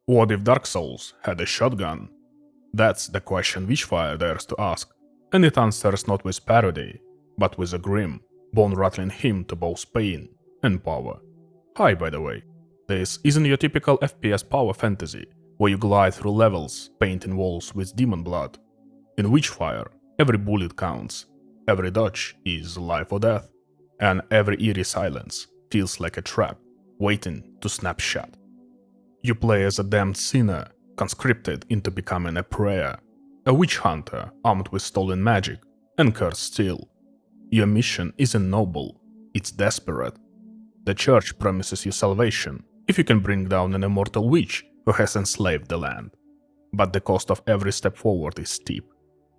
What if Dark Souls had a shotgun? That's the question Witchfire dares to ask, and it answers not with parody, but with a grim, bone-rattling hymn to both pain and power. Hi, by the way. This isn't your typical FPS power fantasy, where you glide through levels, painting walls with demon blood. In Witchfire, every bullet counts, every dodge is life or death, and every eerie silence feels like a trap, waiting to snap shut. You play as a damned sinner, conscripted into becoming a prayer, a witch hunter armed with stolen magic and cursed steel. Your mission isn't noble, it's desperate. The church promises you salvation if you can bring down an immortal witch who has enslaved the land. But the cost of every step forward is steep.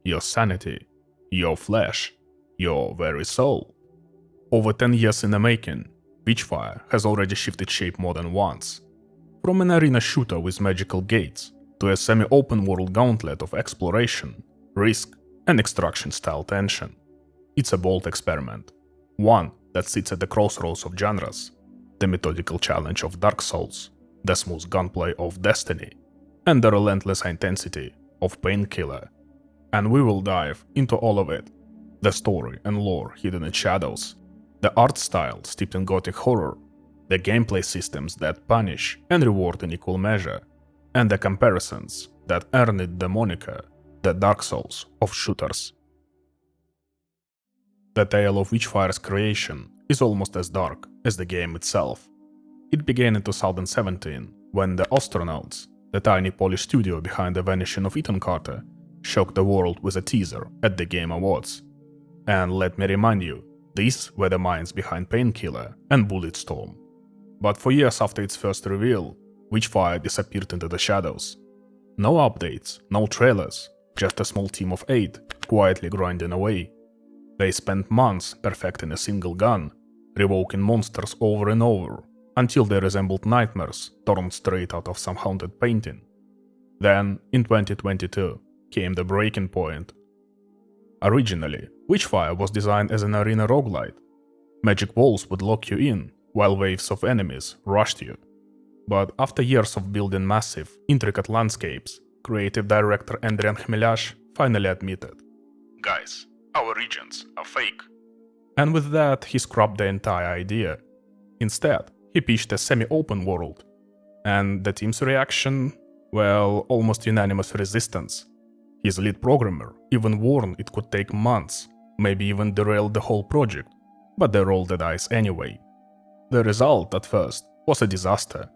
Your sanity, your flesh, your very soul. Over 10 years in the making, Witchfire has already shifted shape more than once. From an arena shooter with magical gates to a semi-open world gauntlet of exploration, risk, and extraction-style tension. It's a bold experiment, one that sits at the crossroads of genres, the methodical challenge of Dark Souls, the smooth gunplay of Destiny, and the relentless intensity of Painkiller. And we will dive into all of it, the story and lore hidden in shadows, the art style steeped in gothic horror, the gameplay systems that punish and reward in equal measure, and the comparisons that earn it the moniker, the Dark Souls of shooters. The tale of Witchfire's creation is almost as dark as the game itself. It began in 2017, when the Astronauts, the tiny Polish studio behind the vanishing of Ethan Carter, shocked the world with a teaser at the Game Awards. And let me remind you, these were the minds behind Painkiller and Bulletstorm. But for years after its first reveal, Witchfire disappeared into the shadows. No updates, no trailers, just a small team of 8 quietly grinding away. They spent months perfecting a single gun, revoking monsters over and over, until they resembled nightmares torn straight out of some haunted painting. Then, in 2022, came the breaking point. Originally, Witchfire was designed as an arena roguelite. Magic walls would lock you in, while waves of enemies rushed you. But after years of building massive, intricate landscapes, creative director Adrian Chmielarz finally admitted, "Guys, our regions are fake." And with that, he scrapped the entire idea. Instead, he pitched a semi-open world. And the team's reaction? Well, almost unanimous resistance. His lead programmer even warned it could take months, maybe even derail the whole project, but they rolled the dice anyway. The result, at first, was a disaster.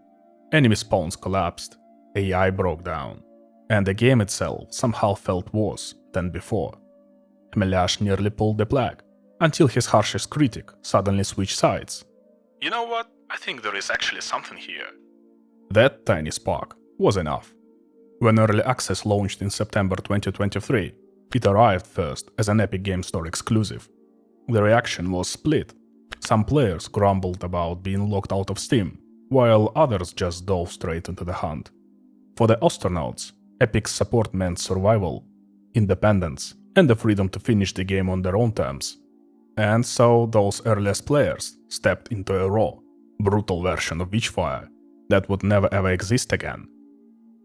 Enemy spawns collapsed, AI broke down, and the game itself somehow felt worse than before. Chmielarz nearly pulled the plug, until his harshest critic suddenly switched sides. "You know what? I think there is actually something here." That tiny spark was enough. When Early Access launched in September 2023, it arrived first as an Epic Games Store exclusive. The reaction was split. Some players grumbled about being locked out of Steam, while others just dove straight into the hunt. For the Astronauts, Epic's support meant survival, independence, and the freedom to finish the game on their own terms. And so those earliest players stepped into a raw, brutal version of Witchfire that would never ever exist again.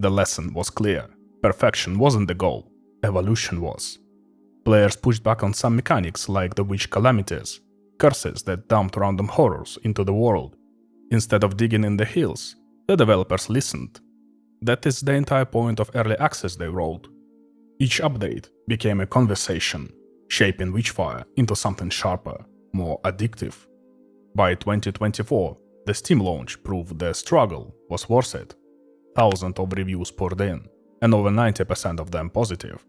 The lesson was clear. Perfection wasn't the goal, evolution was. Players pushed back on some mechanics like the witch calamities, curses that dumped random horrors into the world. Instead of digging in the hills, the developers listened. That is the entire point of Early Access, they wrote. Each update became a conversation, shaping Witchfire into something sharper, more addictive. By 2024, the Steam launch proved the struggle was worth it. Thousands of reviews poured in, and over 90% of them positive.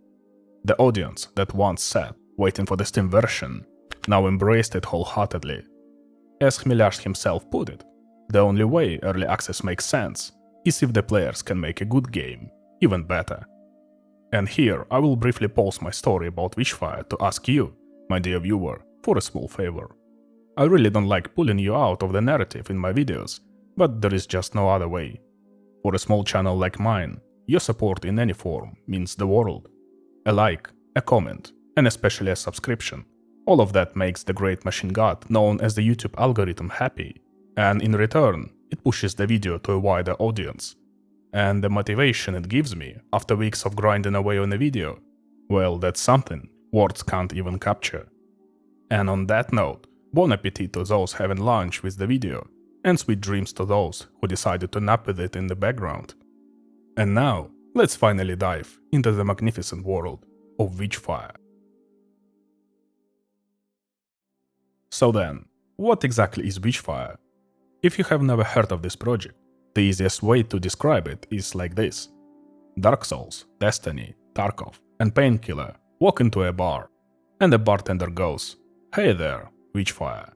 The audience that once sat waiting for the Steam version now embraced it wholeheartedly. As Chmielarz himself put it, the only way Early Access makes sense is if the players can make a good game even better. And here I will briefly pause my story about Witchfire to ask you, my dear viewer, for a small favor. I really don't like pulling you out of the narrative in my videos, but there is just no other way. For a small channel like mine, your support in any form means the world. A like, a comment, and especially a subscription. All of that makes the great machine god known as the YouTube algorithm happy, and in return, it pushes the video to a wider audience. And the motivation it gives me after weeks of grinding away on a video, well, that's something words can't even capture. And on that note, bon appetit to those having lunch with the video, and sweet dreams to those who decided to nap with it in the background. And now, let's finally dive into the magnificent world of Witchfire. So then, what exactly is Witchfire? If you have never heard of this project, the easiest way to describe it is like this. Dark Souls, Destiny, Tarkov, and Painkiller walk into a bar, and the bartender goes, "Hey there, Witchfire."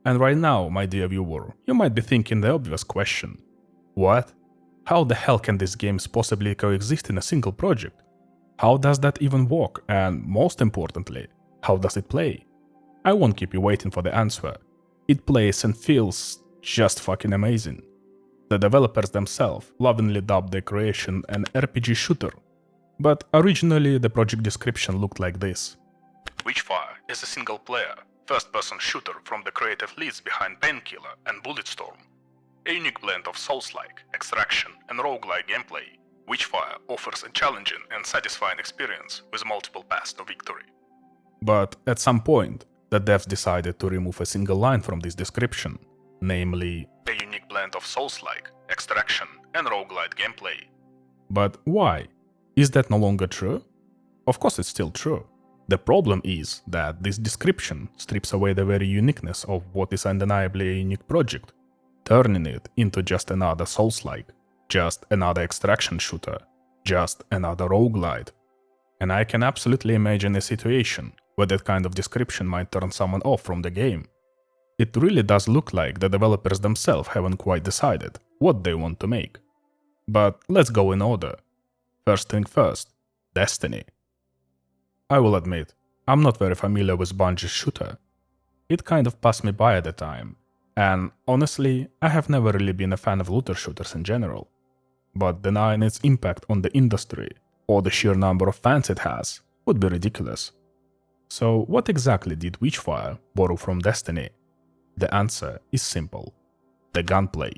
And right now, my dear viewer, you might be thinking the obvious question. What? How the hell can these games possibly coexist in a single project? How does that even work? And most importantly, how does it play? I won't keep you waiting for the answer. It plays and feels just fucking amazing. The developers themselves lovingly dubbed their creation an RPG shooter. But originally the project description looked like this. Witchfire is a single-player, first-person shooter from the creative leads behind Painkiller and Bulletstorm. A unique blend of Souls-like, extraction, and roguelike gameplay, Witchfire offers a challenging and satisfying experience with multiple paths to victory. But at some point, the devs decided to remove a single line from this description, namely, a unique blend of Souls-like, extraction, and roguelite gameplay. But why? Is that no longer true? Of course it's still true. The problem is that this description strips away the very uniqueness of what is undeniably a unique project, turning it into just another Souls-like, just another extraction shooter, just another roguelite. And I can absolutely imagine a situation where that kind of description might turn someone off from the game. It really does look like the developers themselves haven't quite decided what they want to make. But let's go in order. First thing first, Destiny. I will admit, I'm not very familiar with Bungie's shooter. It kind of passed me by at the time, and honestly, I have never really been a fan of looter shooters in general. But denying its impact on the industry, or the sheer number of fans it has, would be ridiculous. So what exactly did Witchfire borrow from Destiny? The answer is simple. The gunplay.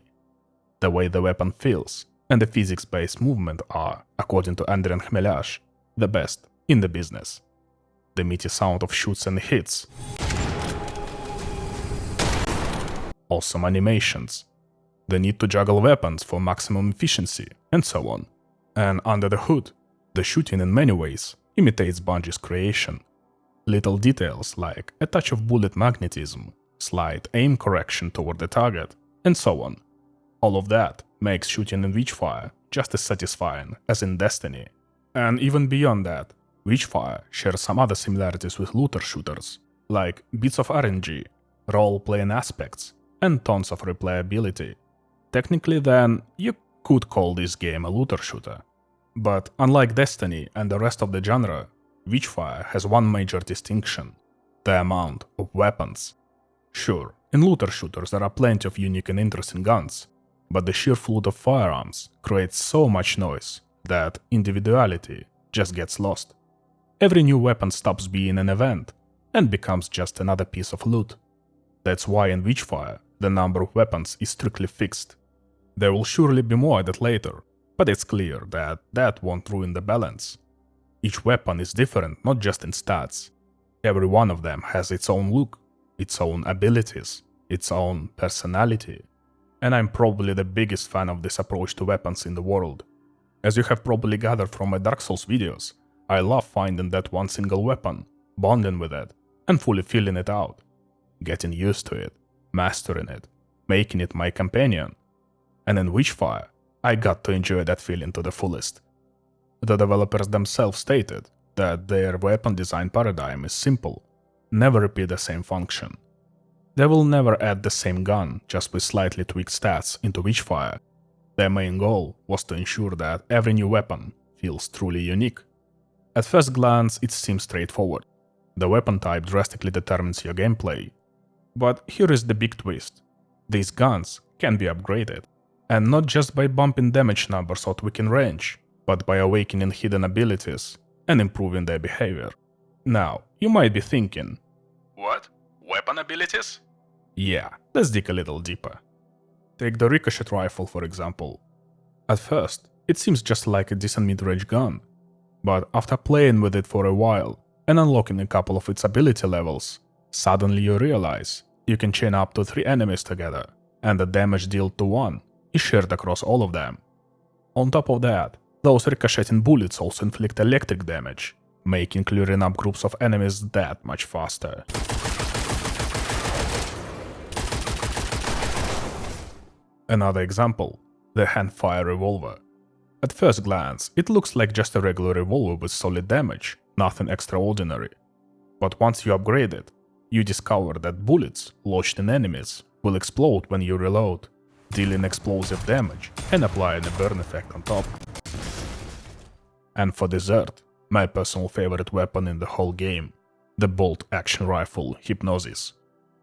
The way the weapon feels, and the physics-based movement are, according to Andrian Chmeliarz, the best in the business. The meaty sound of shoots and hits. Awesome animations. The need to juggle weapons for maximum efficiency, and so on. And under the hood, the shooting in many ways imitates Bungie's creation. Little details like a touch of bullet magnetism, slight aim correction toward the target, and so on. All of that makes shooting in Witchfire just as satisfying as in Destiny. And even beyond that, Witchfire shares some other similarities with looter shooters, like bits of RNG, role-playing aspects, and tons of replayability. Technically then, you could call this game a looter shooter. But unlike Destiny and the rest of the genre, Witchfire has one major distinction: the amount of weapons. Sure, in looter shooters there are plenty of unique and interesting guns, but the sheer flood of firearms creates so much noise that individuality just gets lost. Every new weapon stops being an event and becomes just another piece of loot. That's why in Witchfire the number of weapons is strictly fixed. There will surely be more added later, but it's clear that that won't ruin the balance. Each weapon is different not just in stats. Every one of them has its own look, its own abilities, its own personality. And I'm probably the biggest fan of this approach to weapons in the world. As you have probably gathered from my Dark Souls videos, I love finding that one single weapon, bonding with it, and fully feeling it out. Getting used to it, mastering it, making it my companion. And in Witchfire, I got to enjoy that feeling to the fullest. The developers themselves stated that their weapon design paradigm is simple: never repeat the same function. They will never add the same gun just with slightly tweaked stats into Witchfire. Their main goal was to ensure that every new weapon feels truly unique. At first glance, it seems straightforward. The weapon type drastically determines your gameplay. But here is the big twist. These guns can be upgraded. And not just by bumping damage numbers or tweaking range, but by awakening hidden abilities and improving their behavior. Now, you might be thinking, what? Weapon abilities? Yeah, let's dig a little deeper. Take the ricochet rifle for example. At first, it seems just like a decent mid-range gun, but after playing with it for a while and unlocking a couple of its ability levels, suddenly you realize you can chain up to 3 enemies together, and the damage dealt to one is shared across all of them. On top of that, those ricocheting bullets also inflict electric damage, making clearing up groups of enemies that much faster. Another example, the handfire revolver. At first glance, it looks like just a regular revolver with solid damage, nothing extraordinary. But once you upgrade it, you discover that bullets lodged in enemies will explode when you reload, dealing explosive damage and applying a burn effect on top. And for dessert, my personal favorite weapon in the whole game, the bolt-action rifle Hypnosis.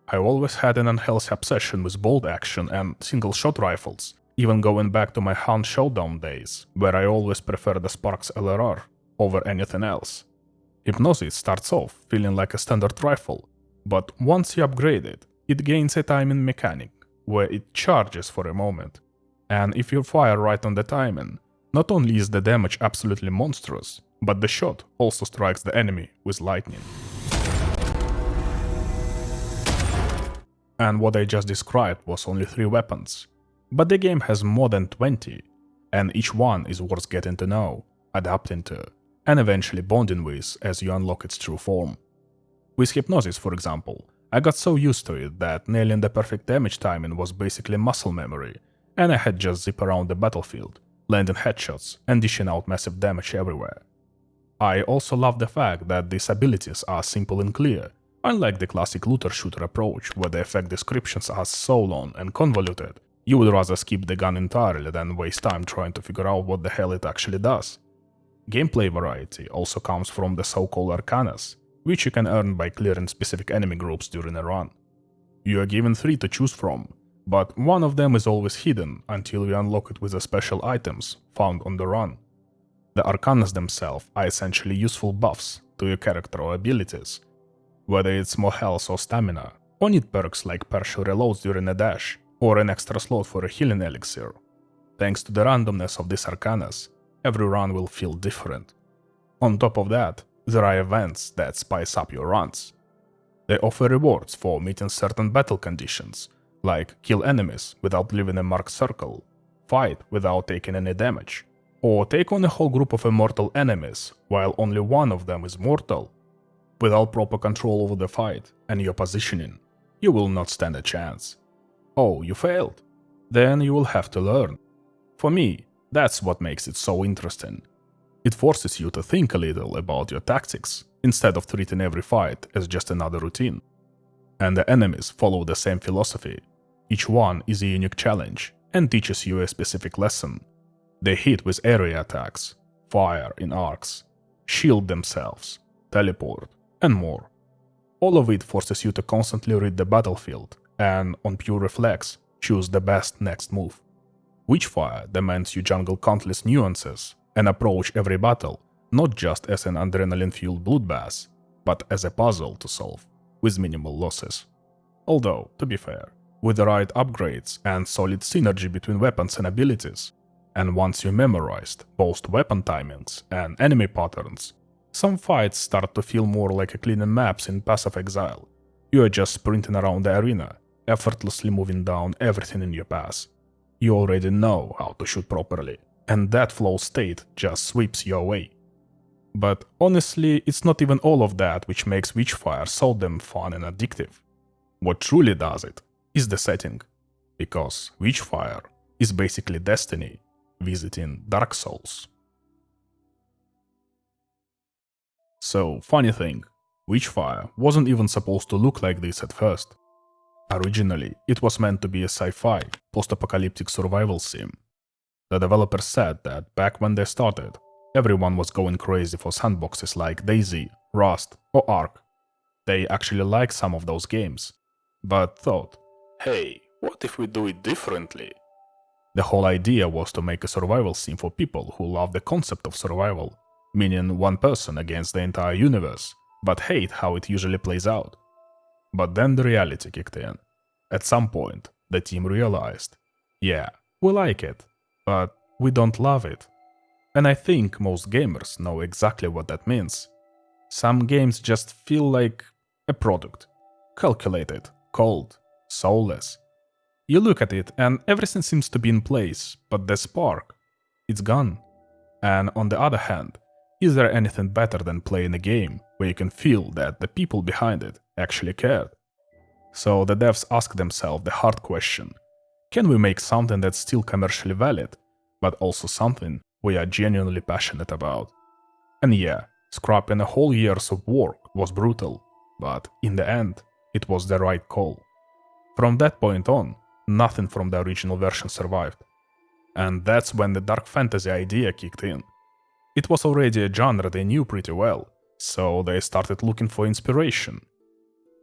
I always had an unhealthy obsession with bolt action and single-shot rifles, even going back to my Hunt Showdown days, where I always preferred the Sparks LRR over anything else. Hypnosis starts off feeling like a standard rifle, but once you upgrade it, it gains a timing mechanic, where it charges for a moment, and if you fire right on the timing, not only is the damage absolutely monstrous, but the shot also strikes the enemy with lightning. And what I just described was only 3 weapons, but the game has more than 20, and each one is worth getting to know, adapting to, and eventually bonding with as you unlock its true form. With Hypnosis, for example, I got so used to it that nailing the perfect damage timing was basically muscle memory, and I had just zip around the battlefield, landing headshots and dishing out massive damage everywhere. I also love the fact that these abilities are simple and clear, unlike the classic looter-shooter approach where the effect descriptions are so long and convoluted, you would rather skip the gun entirely than waste time trying to figure out what the hell it actually does. Gameplay variety also comes from the so-called arcanas, which you can earn by clearing specific enemy groups during a run. You are given 3 to choose from, but one of them is always hidden until you unlock it with the special items found on the run. The arcanas themselves are essentially useful buffs to your character or abilities, whether it's more health or stamina, or need perks like partial reloads during a dash, or an extra slot for a healing elixir. Thanks to the randomness of these arcanas, every run will feel different. On top of that, there are events that spice up your runs. They offer rewards for meeting certain battle conditions, like kill enemies without leaving a marked circle, fight without taking any damage, or take on a whole group of immortal enemies while only one of them is mortal. Without proper control over the fight and your positioning, you will not stand a chance. Oh, you failed? Then you will have to learn. For me, that's what makes it so interesting. It forces you to think a little about your tactics, instead of treating every fight as just another routine. And the enemies follow the same philosophy. Each one is a unique challenge and teaches you a specific lesson. They hit with area attacks, fire in arcs, shield themselves, teleport, and more. All of it forces you to constantly read the battlefield and, on pure reflex, choose the best next move. Witchfire demands you jungle countless nuances and approach every battle not just as an adrenaline-fueled bloodbath, but as a puzzle to solve, with minimal losses. Although, to be fair, with the right upgrades and solid synergy between weapons and abilities, and once you memorized both weapon timings and enemy patterns, some fights start to feel more like a cleaning maps in Path of Exile. You are just sprinting around the arena, effortlessly moving down everything in your path. You already know how to shoot properly, and that flow state just sweeps you away. But honestly, it's not even all of that which makes Witchfire so damn fun and addictive. What truly does it is the setting, because Witchfire is basically Destiny visiting Dark Souls. So, funny thing, Witchfire wasn't even supposed to look like this at first. Originally, it was meant to be a sci-fi, post-apocalyptic survival sim. The developers said that back when they started, everyone was going crazy for sandboxes like DayZ, Rust, or Ark. They actually liked some of those games, but thought, hey, what if we do it differently? The whole idea was to make a survival sim for people who love the concept of survival, meaning one person against the entire universe, but hate how it usually plays out. But then the reality kicked in. At some point, the team realized, yeah, we like it, but we don't love it. And I think most gamers know exactly what that means. Some games just feel like a product. Calculated, cold, soulless. You look at it and everything seems to be in place, but the spark, it's gone. And on the other hand, is there anything better than playing a game where you can feel that the people behind it actually cared? So the devs ask themselves the hard question: can we make something that's still commercially valid, but also something we are genuinely passionate about? And yeah, scrapping a whole year's of work was brutal, but in the end, it was the right call. From that point on, nothing from the original version survived. And that's when the dark fantasy idea kicked in. It was already a genre they knew pretty well, so they started looking for inspiration.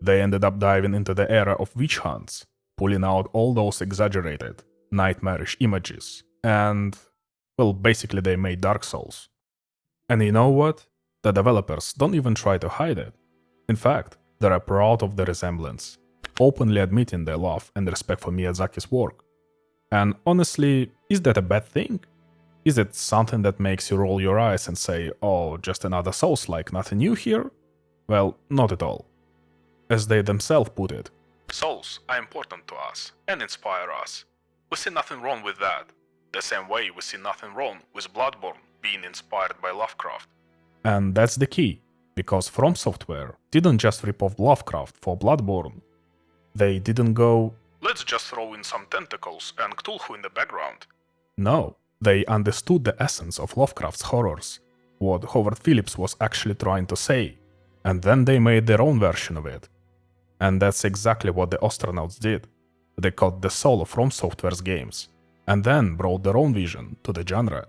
They ended up diving into the era of witch hunts, pulling out all those exaggerated, nightmarish images, and, well, basically they made Dark Souls. And you know what? The developers don't even try to hide it. In fact, they are proud of the resemblance, openly admitting their love and respect for Miyazaki's work. And honestly, is that a bad thing? Is it something that makes you roll your eyes and say, oh, just another Souls-like, nothing new here? Well, not at all. As they themselves put it, Souls are important to us and inspire us. We see nothing wrong with that. The same way we see nothing wrong with Bloodborne being inspired by Lovecraft. And that's the key, because From Software didn't just rip off Lovecraft for Bloodborne. They didn't go, let's just throw in some tentacles and Cthulhu in the background. No, they understood the essence of Lovecraft's horrors, what Howard Phillips was actually trying to say, and then they made their own version of it. And that's exactly what the Astronauts did. They caught the soul of From Software's games, and then brought their own vision to the genre.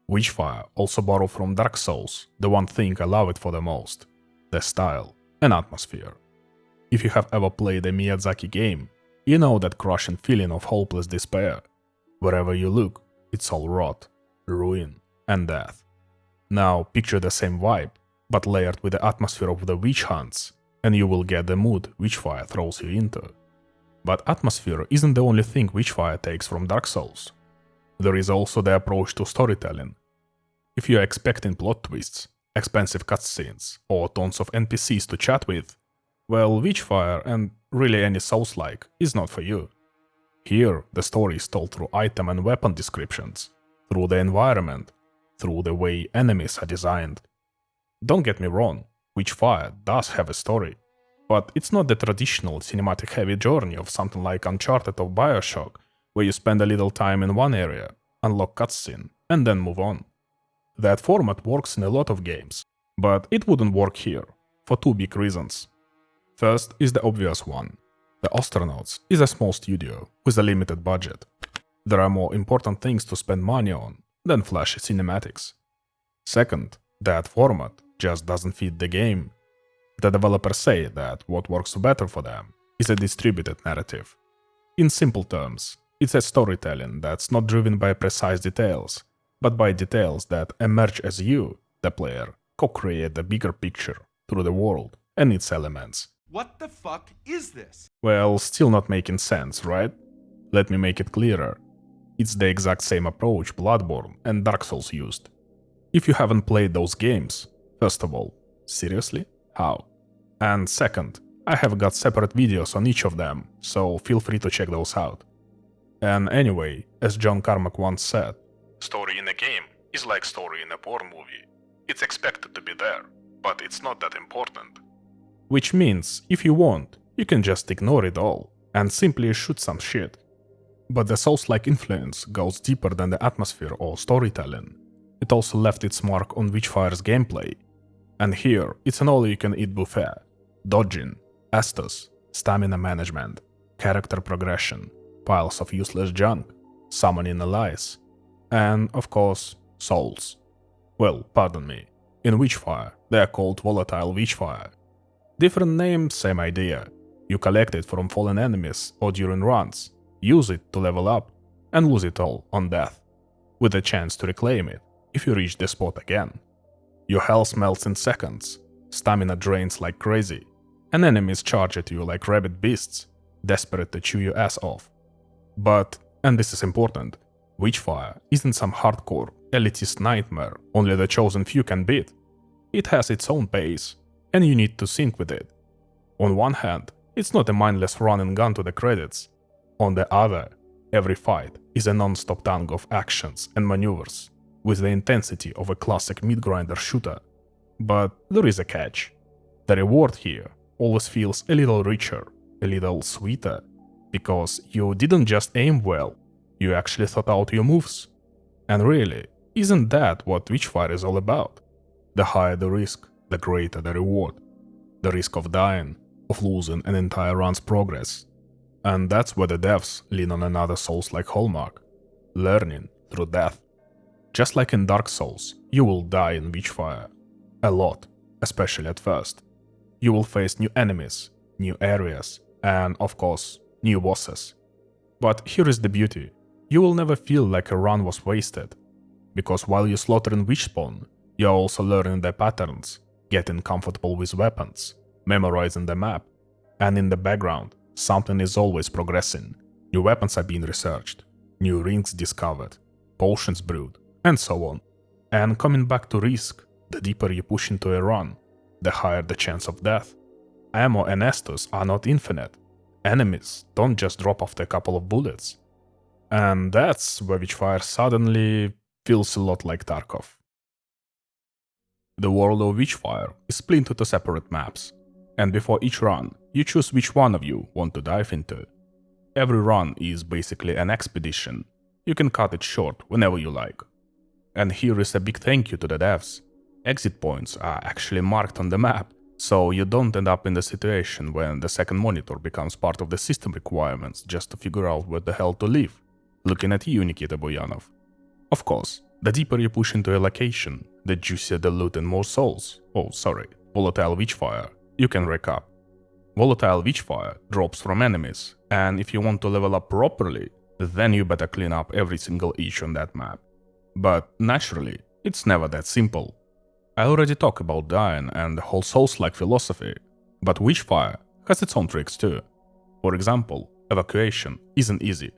Witchfire also borrowed from Dark Souls the one thing I love it for the most: the style and atmosphere. If you have ever played a Miyazaki game, you know that crushing feeling of hopeless despair. Wherever you look, it's all rot, ruin, and death. Now picture the same vibe, but layered with the atmosphere of the witch hunts, and you will get the mood Witchfire throws you into. But atmosphere isn't the only thing Witchfire takes from Dark Souls. There is also the approach to storytelling. If you are expecting plot twists, expensive cutscenes, or tons of NPCs to chat with, well, Witchfire, and really any Souls-like, is not for you. Here, the story is told through item and weapon descriptions, through the environment, through the way enemies are designed. Don't get me wrong, Witchfire does have a story, but it's not the traditional cinematic-heavy journey of something like Uncharted or Bioshock, where you spend a little time in one area, unlock cutscene, and then move on. That format works in a lot of games, but it wouldn't work here, for two big reasons. First is the obvious one. The Astronauts is a small studio with a limited budget. There are more important things to spend money on than flashy cinematics. Second, that format just doesn't fit the game. The developers say that what works better for them is a distributed narrative. In simple terms, it's a storytelling that's not driven by precise details, but by details that emerge as you, the player, co-create the bigger picture through the world and its elements. What the fuck is this? Well, still not making sense, right? Let me make it clearer. It's the exact same approach Bloodborne and Dark Souls used. If you haven't played those games, first of all, seriously? How? And second, I have got separate videos on each of them, so feel free to check those out. And anyway, as John Carmack once said, story in a game is like story in a porn movie. It's expected to be there, but it's not that important. Which means, if you want, you can just ignore it all and simply shoot some shit. But the Souls-like influence goes deeper than the atmosphere or storytelling. It also left its mark on Witchfire's gameplay. And here, it's an all-you-can-eat buffet. Dodging, Estus, stamina management, character progression, piles of useless junk, summoning allies, and, of course, souls. Well, pardon me, in Witchfire, they are called Volatile Witchfire. Different name, same idea. You collect it from fallen enemies or during runs, use it to level up, and lose it all on death, with a chance to reclaim it if you reach the spot again. Your health melts in seconds, stamina drains like crazy, and enemies charge at you like rabid beasts, desperate to chew your ass off. But, and this is important, Witchfire isn't some hardcore, elitist nightmare only the chosen few can beat. It has its own pace, and you need to sync with it. On one hand, it's not a mindless run and gun to the credits. On the other, every fight is a non-stop tango of actions and maneuvers, with the intensity of a classic meat-grinder shooter. But there is a catch. The reward here always feels a little richer, a little sweeter, because you didn't just aim well, you actually thought out your moves. And really, isn't that what Witchfire is all about? The higher the risk, the greater the reward. The risk of dying, of losing an entire run's progress. And that's where the devs lean on another Souls-like hallmark: learning through death. Just like in Dark Souls, you will die in Witchfire. A lot, especially at first. You will face new enemies, new areas, and of course, new bosses. But here is the beauty: you will never feel like a run was wasted. Because while you slaughter in witch spawn, you are also learning their patterns, getting comfortable with weapons, memorizing the map, and in the background, something is always progressing. New weapons are being researched, new rings discovered, potions brewed, and so on. And coming back to risk, the deeper you push into a run, the higher the chance of death. Ammo and Estus are not infinite. Enemies don't just drop after a couple of bullets. And that's where Witchfire suddenly feels a lot like Tarkov. The world of Witchfire is split into separate maps, and before each run, you choose which one of you want to dive into. Every run is basically an expedition. You can cut it short whenever you like. And here is a big thank you to the devs. Exit points are actually marked on the map, so you don't end up in the situation when the second monitor becomes part of the system requirements just to figure out where the hell to live. Looking at you, Nikita Boyanov. Of course, the deeper you push into a location, the juicier the loot and more souls, volatile Witchfire, you can rack up. Volatile Witchfire drops from enemies, and if you want to level up properly, then you better clean up every single itch on that map. But naturally, it's never that simple. I already talked about dying and the whole Souls-like philosophy, but Witchfire has its own tricks too. For example, evacuation isn't easy.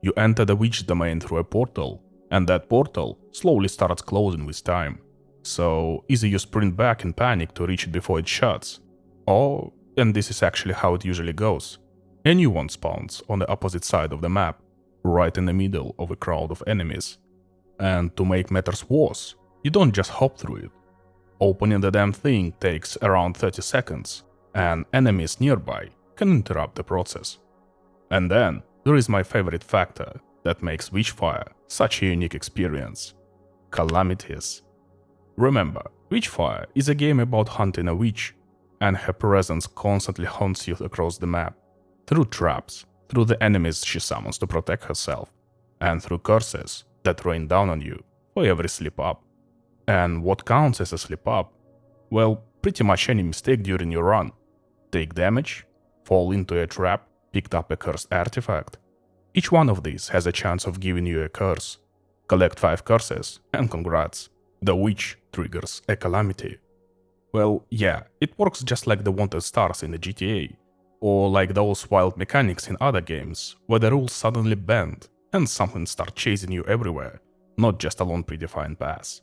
You enter the witch domain through a portal, and that portal slowly starts closing with time. So either you sprint back in panic to reach it before it shuts, or, and this is actually how it usually goes, a new one spawns on the opposite side of the map, right in the middle of a crowd of enemies. And to make matters worse, you don't just hop through it. Opening the damn thing takes around 30 seconds, and enemies nearby can interrupt the process. And then there is my favorite factor that makes Witchfire such a unique experience: calamities. Remember, Witchfire is a game about hunting a witch, and her presence constantly haunts you across the map, through traps, through the enemies she summons to protect herself, and through curses that rain down on you for every slip-up. And what counts as a slip-up? Well, pretty much any mistake during your run. Take damage, fall into a trap, picked up a cursed artifact. Each one of these has a chance of giving you a curse. Collect 5 curses, and congrats, the witch triggers a calamity. Well, yeah, it works just like the wanted stars in the GTA, or like those wild mechanics in other games, where the rules suddenly bend and something starts chasing you everywhere, not just along predefined paths.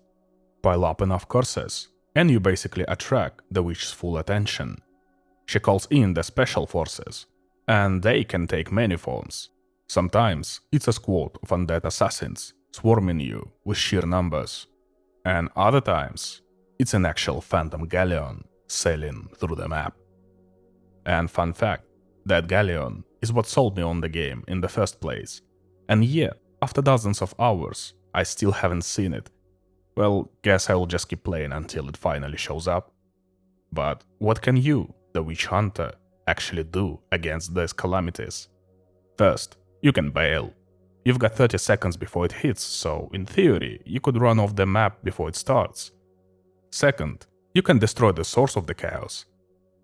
Pile up enough curses, and you basically attract the witch's full attention. She calls in the special forces, and they can take many forms. Sometimes it's a squad of undead assassins swarming you with sheer numbers, and other times it's an actual phantom galleon sailing through the map. And fun fact, that galleon is what sold me on the game in the first place, and yet, after dozens of hours, I still haven't seen it. Well, guess I will just keep playing until it finally shows up. But what can you, the witch hunter, actually do against these calamities? First, you can bail. You've got 30 seconds before it hits, so in theory, you could run off the map before it starts. Second, you can destroy the source of the chaos.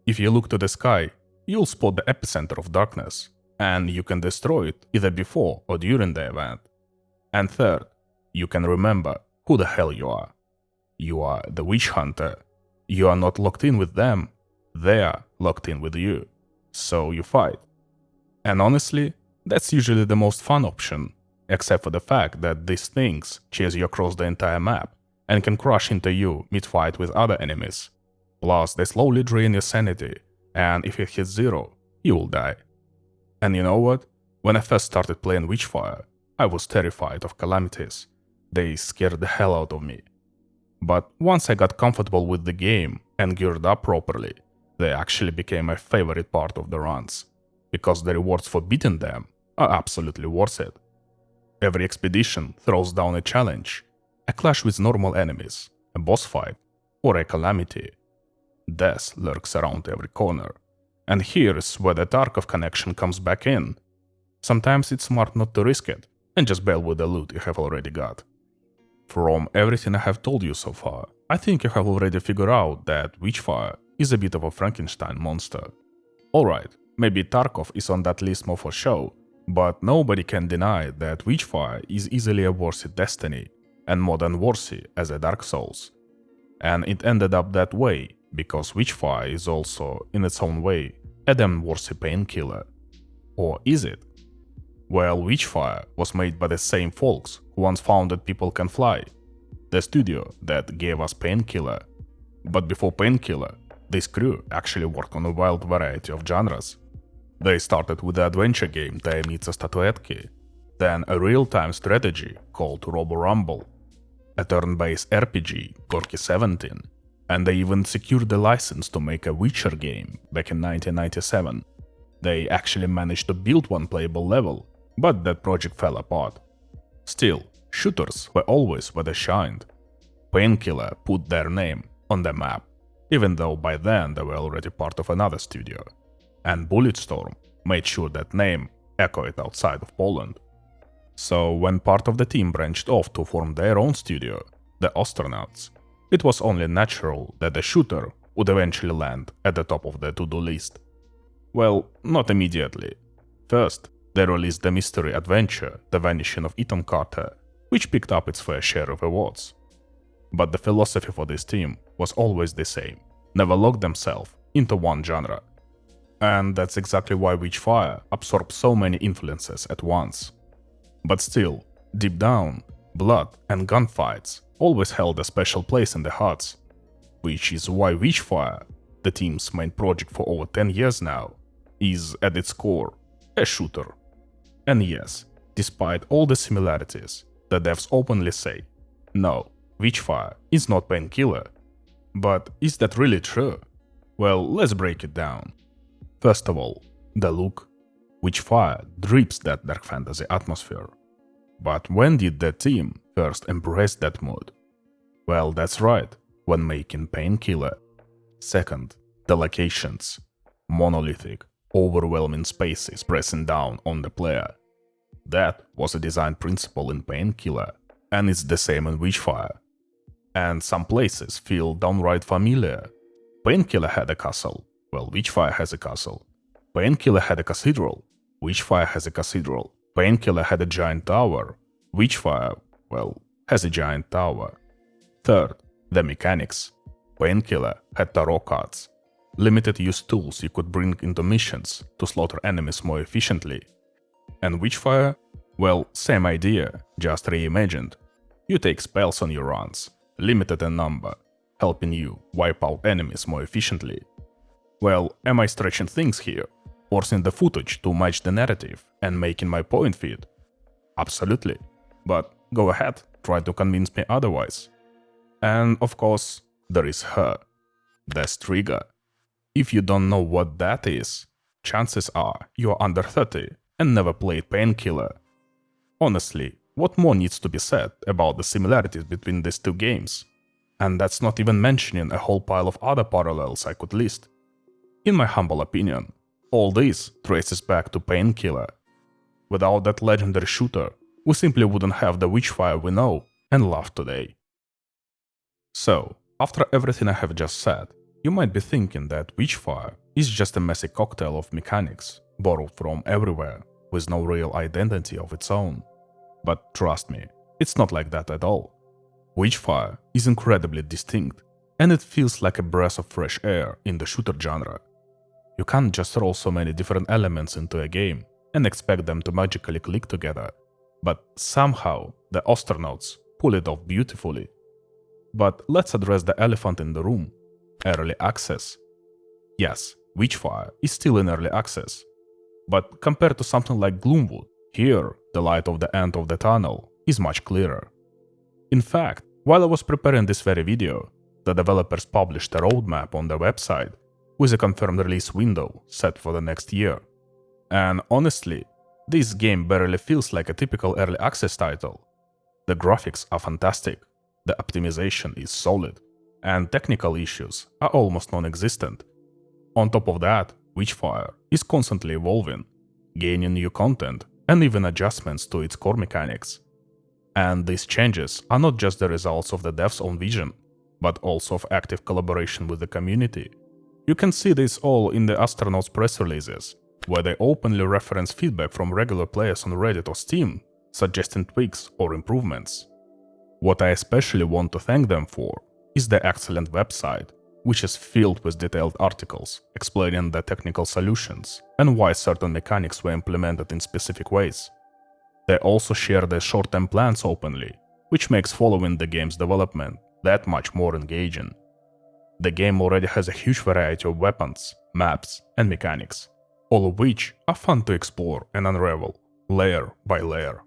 If you look to the sky, you'll spot the epicenter of darkness, and you can destroy it either before or during the event. And third, you can remember who the hell you are. You are the witch hunter. You are not locked in with them, they are locked in with you. So you fight. And honestly, that's usually the most fun option. except for the fact that these things chase you across the entire map and can crush into you mid-fight with other enemies. Plus, they slowly drain your sanity, and if it hits 0, you will die. And you know what? When I first started playing Witchfire, I was terrified of calamities. They scared the hell out of me. But once I got comfortable with the game and geared up properly, they actually became my favorite part of the runs, because the rewards for beating them are absolutely worth it. Every expedition throws down a challenge, a clash with normal enemies, a boss fight, or a calamity. Death lurks around every corner, and here's where the Tarkov connection comes back in. Sometimes it's smart not to risk it, and just bail with the loot you have already got. From everything I have told you so far, I think you have already figured out that Witchfire is a bit of a Frankenstein monster. Alright, maybe Tarkov is on that list more for show, but nobody can deny that Witchfire is easily a worthy Destiny, and more than worthy as a Dark Souls. And it ended up that way, because Witchfire is also, in its own way, a damn worthy Painkiller. Or is it? Well, Witchfire was made by the same folks who once founded People Can Fly, the studio that gave us Painkiller. But before Painkiller, this crew actually worked on a wild variety of genres. They started with the adventure game Таємниця Статуетки, then a real-time strategy called Robo Rumble, a turn-based RPG, Gorky 17, and they even secured the license to make a Witcher game back in 1997. They actually managed to build one playable level, but that project fell apart. Still, shooters were always where they shined. Painkiller put their name on the map, even though by then they were already part of another studio, and Bulletstorm made sure that name echoed outside of Poland. So when part of the team branched off to form their own studio, the Astronauts, it was only natural that the shooter would eventually land at the top of the to-do list. Well, not immediately. First, they released the mystery adventure The Vanishing of Ethan Carter, which picked up its fair share of awards. But the philosophy for this team was always the same: never lock themselves into one genre. And that's exactly why Witchfire absorbed so many influences at once. But still, deep down, blood and gunfights always held a special place in their hearts, which is why Witchfire, the team's main project for over 10 years now, is at its core a shooter. And yes, despite all the similarities, the devs openly say, no, Witchfire is not Painkiller. But is that really true? Well, let's break it down. First of all, the look. Witchfire drips that dark fantasy atmosphere. But when did the team first embrace that mood? Well, that's right, when making Painkiller. Second, the locations. Monolithic, overwhelming spaces pressing down on the player. That was a design principle in Painkiller, and it's the same in Witchfire. And some places feel downright familiar. Painkiller had a castle, well, Witchfire has a castle. Painkiller had a cathedral, Witchfire has a cathedral. Painkiller had a giant tower, Witchfire, well, has a giant tower. Third, the mechanics. Painkiller had tarot cards, limited use tools you could bring into missions to slaughter enemies more efficiently. And Witchfire? Well, same idea, just reimagined. You take spells on your runs, limited in number, helping you wipe out enemies more efficiently. Well, am I stretching things here, forcing the footage to match the narrative and making my point fit? Absolutely, but go ahead, try to convince me otherwise. And of course, there is her, Death Trigger. If you don't know what that is, chances are you're under 30 and never played Painkiller. Honestly, what more needs to be said about the similarities between these two games? And that's not even mentioning a whole pile of other parallels I could list. In my humble opinion, all this traces back to Painkiller. Without that legendary shooter, we simply wouldn't have the Witchfire we know and love today. So, after everything I have just said, you might be thinking that Witchfire is just a messy cocktail of mechanics borrowed from everywhere with no real identity of its own. But trust me, it's not like that at all. Witchfire is incredibly distinct, and it feels like a breath of fresh air in the shooter genre. You can't just throw so many different elements into a game and expect them to magically click together, but somehow the astronauts pull it off beautifully. But let's address the elephant in the room: early access. Yes, Witchfire is still in early access, but compared to something like Gloomwood, here the light of the end of the tunnel is much clearer. In fact, while I was preparing this very video, the developers published a roadmap on their website with a confirmed release window set for the next year. And honestly, this game barely feels like a typical early access title. The graphics are fantastic, the optimization is solid, and technical issues are almost non-existent. On top of that, Witchfire is constantly evolving, gaining new content and even adjustments to its core mechanics. And these changes are not just the results of the dev's own vision, but also of active collaboration with the community. You can see this all in the astronauts' press releases, where they openly reference feedback from regular players on Reddit or Steam, suggesting tweaks or improvements. What I especially want to thank them for is the excellent website, which is filled with detailed articles explaining the technical solutions and why certain mechanics were implemented in specific ways. They also share their short-term plans openly, which makes following the game's development that much more engaging. The game already has a huge variety of weapons, maps, and mechanics, all of which are fun to explore and unravel, layer by layer.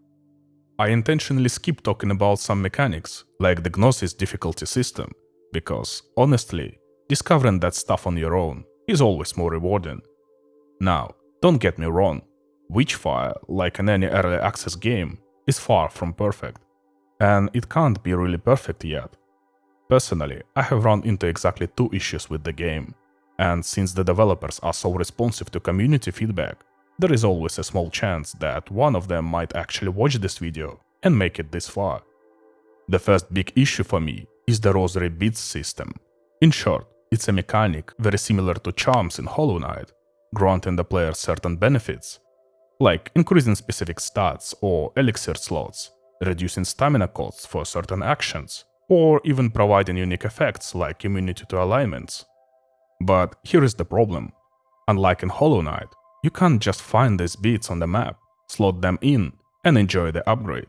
I intentionally skipped talking about some mechanics, like the Gnosis difficulty system, because, honestly, discovering that stuff on your own is always more rewarding. Now, don't get me wrong, Witchfire, like in any early access game, is far from perfect, and it can't be really perfect yet. Personally, I have run into exactly 2 issues with the game, and since the developers are so responsive to community feedback, there is always a small chance that one of them might actually watch this video and make it this far. The first big issue for me is the rosary beads system. In short, it's a mechanic very similar to charms in Hollow Knight, granting the player certain benefits, like increasing specific stats or elixir slots, reducing stamina costs for certain actions, or even providing unique effects like immunity to alignments. But here is the problem. Unlike in Hollow Knight, you can't just find these beads on the map, slot them in, and enjoy the upgrade.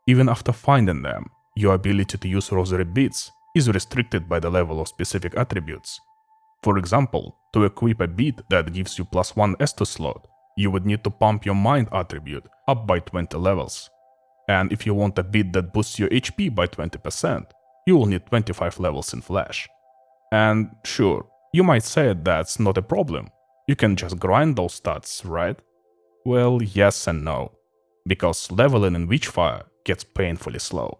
Even after finding them, your ability to use rosary beads is restricted by the level of specific attributes. For example, to equip a bead that gives you +1 Estus slot, you would need to pump your mind attribute up by 20 levels. And if you want a bead that boosts your HP by 20%, you will need 25 levels in Flash. And sure, you might say that's not a problem, you can just grind those stats, right? Well, yes and no, because leveling in Witchfire gets painfully slow.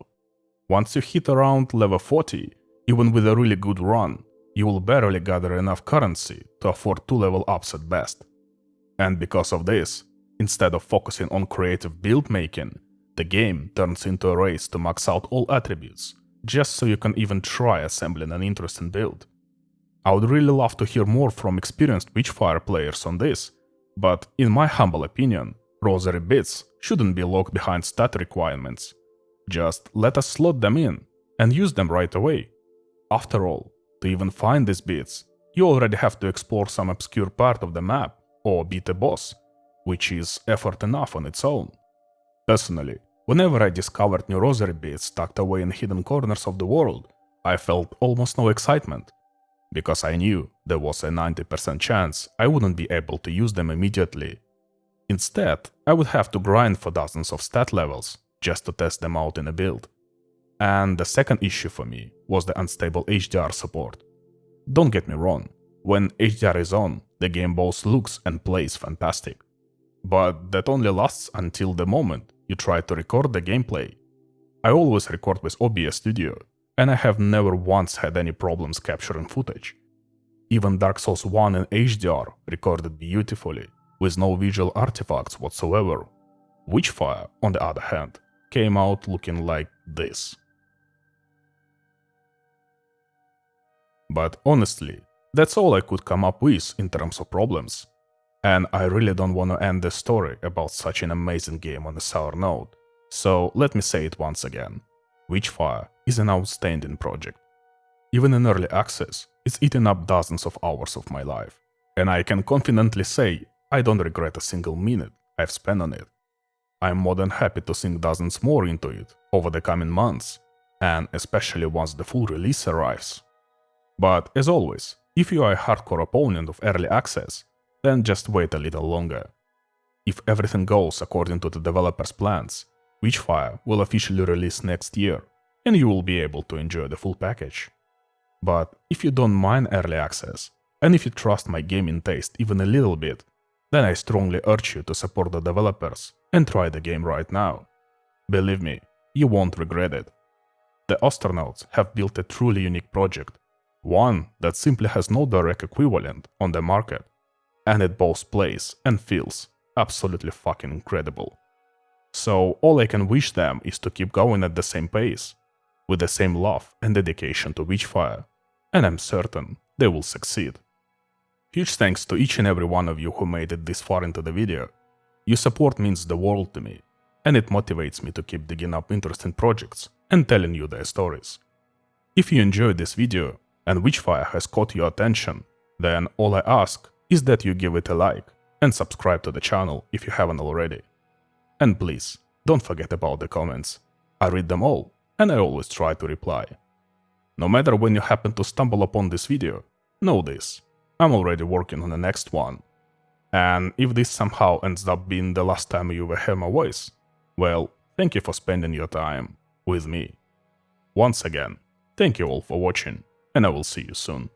Once you hit around level 40, even with a really good run, you will barely gather enough currency to afford 2 level ups at best. And because of this, instead of focusing on creative build making, the game turns into a race to max out all attributes, just so you can even try assembling an interesting build. I would really love to hear more from experienced Witchfire players on this, but in my humble opinion, rosary bits shouldn't be locked behind stat requirements. Just let us slot them in and use them right away. After all, to even find these bits, you already have to explore some obscure part of the map or beat a boss, which is effort enough on its own. Personally, whenever I discovered new rosary beads tucked away in hidden corners of the world, I felt almost no excitement, because I knew there was a 90% chance I wouldn't be able to use them immediately. Instead, I would have to grind for dozens of stat levels just to test them out in a build. And the second issue for me was the unstable HDR support. Don't get me wrong, when HDR is on, the game both looks and plays fantastic. But that only lasts until the moment you try to record the gameplay. I always record with OBS Studio, and I have never once had any problems capturing footage. Even Dark Souls 1 in HDR recorded beautifully, with no visual artifacts whatsoever. Witchfire, on the other hand, came out looking like this. But honestly, that's all I could come up with in terms of problems. And I really don't want to end this story about such an amazing game on a sour note, so let me say it once again. Witchfire is an outstanding project. Even in early access, it's eaten up dozens of hours of my life, and I can confidently say I don't regret a single minute I've spent on it. I'm more than happy to sink dozens more into it over the coming months, and especially once the full release arrives. But as always, if you are a hardcore opponent of early access, then just wait a little longer. If everything goes according to the developers' plans, Witchfire will officially release next year, and you will be able to enjoy the full package. But if you don't mind early access, and if you trust my gaming taste even a little bit, then I strongly urge you to support the developers and try the game right now. Believe me, you won't regret it. The astronauts have built a truly unique project, one that simply has no direct equivalent on the market, and it both plays and feels absolutely fucking incredible. So all I can wish them is to keep going at the same pace, with the same love and dedication to Witchfire, and I'm certain they will succeed. Huge thanks to each and every one of you who made it this far into the video. Your support means the world to me, and it motivates me to keep digging up interesting projects and telling you their stories. If you enjoyed this video and Witchfire has caught your attention, then all I ask is that you give it a like and subscribe to the channel if you haven't already. And please, don't forget about the comments. I read them all, and I always try to reply. No matter when you happen to stumble upon this video, know this: I'm already working on the next one. And if this somehow ends up being the last time you will hear my voice, well, thank you for spending your time with me. Once again, thank you all for watching, and I will see you soon.